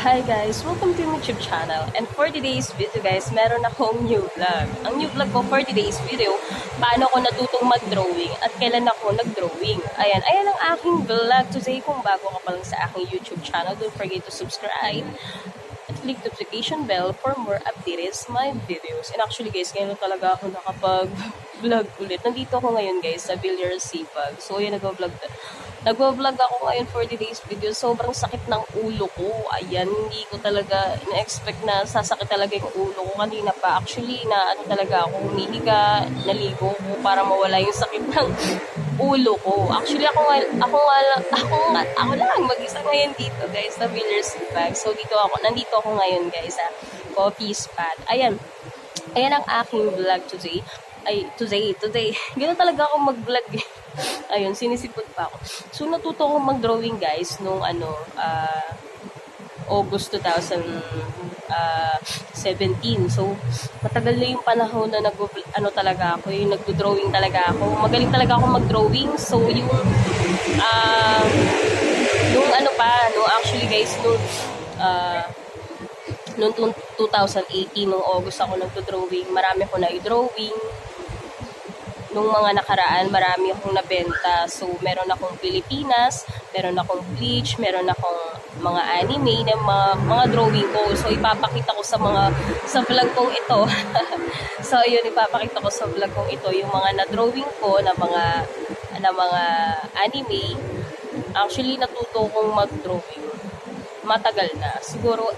Hi guys! Welcome to my YouTube channel. And for today's video guys, meron akong new vlog. Ang new vlog ko for today's video, paano ako natutong mag-drawing at kailan ako nag-drawing. Ayan ang aking vlog today. Kung bago ka pa lang sa aking YouTube channel, don't forget to subscribe at click the notification bell for more updated my videos. And actually guys, ngayon talaga ako nakapag-vlog ulit. Nandito ako ngayon guys sa Villarsipag. So ayan, nagwa-vlog ako ngayon for today's video. Sobrang sakit ng ulo ko. Ayan, hindi ko talaga na-expect na sasakit talaga yung ulo ko kanina pa. Actually, talaga ako, humihiga, naligo ko para mawala yung sakit ng ulo ko. Actually, ako lang mag-isa ngayon dito, guys, sa Villarsipag. So, nandito ako ngayon, guys, sa coffee spot. Ayan ang aking vlog today. Today. Ganun talaga ako mag-vlog eh. Ayun, sinisipot pa ako. So, natuto akong mag-drawing guys nung August 2017. So, matagal na yung panahon na yung nagdo-drawing talaga ako. Magaling talaga ako mag-drawing. So, actually guys, noong 2018, noong August ako nagdo-drawing. Marami ako na-drawing. Nung mga nakaraan, marami akong nabenta. So, meron akong Pilipinas, meron akong Bleach, meron akong mga anime na mga drawing ko. So, ipapakita ko sa vlog kong ito. So, yun, ipapakita ko sa vlog kong ito yung mga na-drawing ko na mga anime. Actually, natuto kong mag-drawing. Matagal na. Siguro,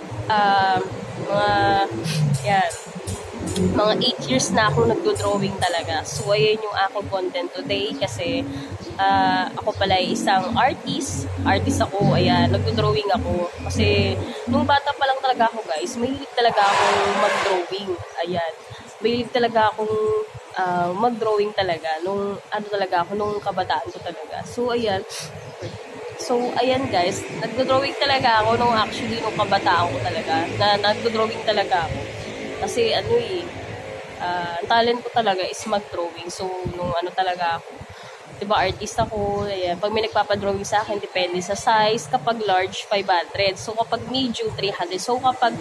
mga 8 years na ako nagdo-drawing talaga. So, ayun yung aking content today kasi ako pala ay isang artist. Artist ako, ayan, nagdo-drawing ako. Kasi, nung bata pa lang talaga ako guys, mahilig talaga akong mag-drawing. Ayan, mahilig talaga akong mag-drawing talaga. Nung kabataan ko talaga. So, ayan guys, nagdo-drawing talaga ako nung kabataan ko talaga. Nagdo-drawing talaga ako. Kasi talent ko talaga is mag-drawing. So, nung talaga ako, diba artist ako, ayan, pag may nagpapadrawing sa akin, depende sa size. Kapag large, 500. So, kapag medium, 300. So, kapag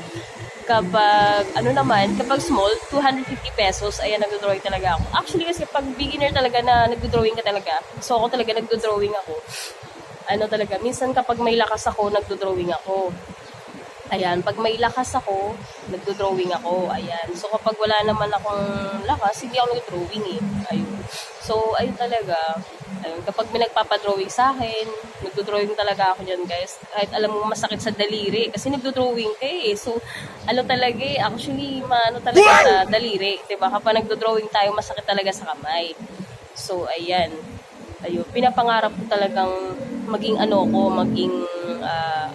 small, 250 pesos, ayan, nagdo-drawing talaga ako. Actually, kasi pag beginner talaga na nagdo-drawing ka talaga, so ako talaga nagdo-drawing ako. Minsan kapag may lakas ako, nagdo-drawing ako. Ayan, pag may lakas ako, nagdo-drawing ako. Ayan. So, kapag wala naman akong lakas, hindi ako nagdo-drawing eh. Ayun. So, ayun talaga. Ayun, kapag may nagpapadrawing sa akin, nagdo-drawing talaga ako dyan, guys. Kahit alam mo masakit sa daliri. Kasi nagdo-drawing ka eh. So, actually, talaga sa daliri. Diba? Kapag nagdo-drawing tayo, masakit talaga sa kamay. So, ayan. Ayun, pinapangarap ko talagang maging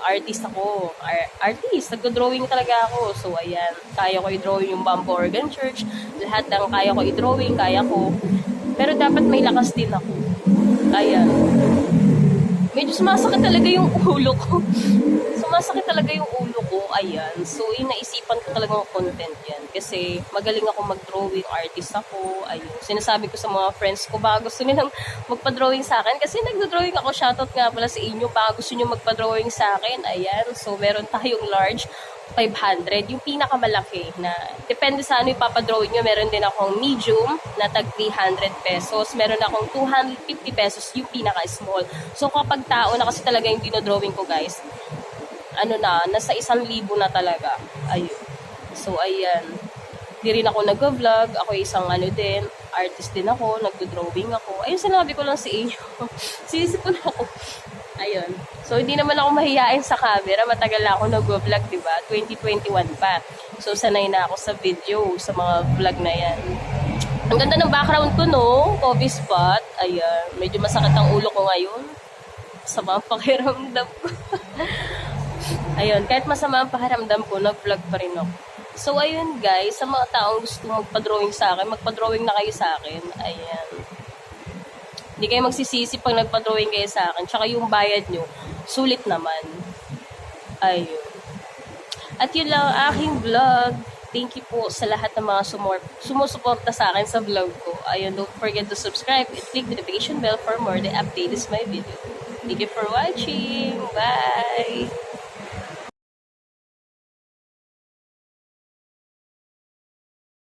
artist ako. Artist, nagdo-drawing talaga ako. So, ayan, kaya ko i-drawing yung Bamboo Organ Church. Lahat ng kaya ko i-drawing, kaya ko. Pero dapat may lakas din ako. Ayan. Medyo sumasakit talaga yung ulo ko. Ayan. So, naisipan ko talagang content yan. Kasi, magaling ako mag-drawing, artist ako. Ayun. Sinasabi ko sa mga friends ko, baka gusto nilang magpa-drawing sa akin. Kasi nagdo-drawing ako. Shoutout nga pala sa inyo. Baka gusto nyo magpa-drawing sa akin. Ayan. So, meron tayong large, 500. Yung pinakamalaki na, depende sa ano ipapadrawing nyo. Meron din akong medium na tag 300 pesos. Meron akong 250 pesos yung pinaka-small. So, kapag tao na kasi talaga yung dinodrawing ko, guys, nasa 1,000 na talaga. Ayun. So, ayan. Di rin ako nag-vlog. Ako isang artist din ako. Nagdo-drawing ako. Ayun, sinabi ko lang sa inyo. Sinisipon ako. Ayun. So, hindi naman ako mahihain sa camera. Matagal na ako nag-vlog, diba? 2021 pa. So, sanay na ako sa video, sa mga vlog na yan. Ang ganda ng background ko, no? Coffee spot. Ayan. Medyo masakit ang ulo ko ngayon. Sama ang pakiramdam ko. Ayun, kahit masama ang pakiramdam ko, nag-vlog pa rin ako. So, ayun guys, sa mga taong gusto magpa-drawing sa akin, magpa-drawing na kayo sa akin. Ayan. Hindi kayo magsisisi pag nagpa-drawing kayo sa akin. Tsaka yung bayad nyo, sulit naman. Ayun. At yun lang ang aking vlog. Thank you po sa lahat ng mga sumusuporta sa akin sa vlog ko. Ayun, don't forget to subscribe and click the notification bell for more the updates my video. Thank you for watching. Bye!